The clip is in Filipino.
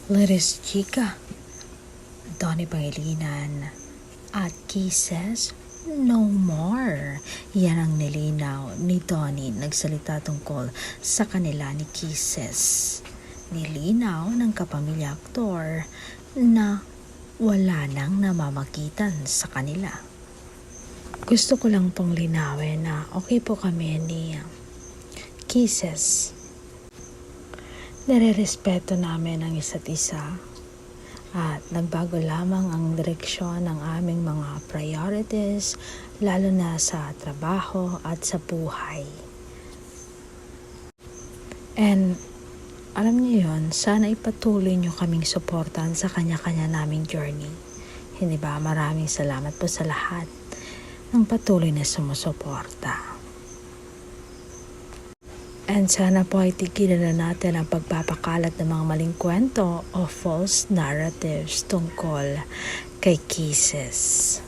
Liris Chica, Donnie Pangilinan, at Kisses No More. Yan ang nilinaw ni Donnie nagsalita tungkol sa kanila ni Kisses. Nilinaw ng kapamilya aktor na wala nang namamagitan sa kanila. Gusto ko lang pong linawin na okay po kami ni Kisses. Nare-respeto namin ang isa't isa at nagbago lamang ang direksyon ng aming mga priorities, lalo na sa trabaho at sa buhay. And alam niyo yun, sana ipatuloy niyo kaming suportahan sa kanya-kanya naming journey. Hindi ba? Maraming salamat po sa lahat ng patuloy na sumusuporta. And sana po ay tigilan na natin ang pagpapakalat ng mga maling kwento o false narratives tungkol kay Kisses.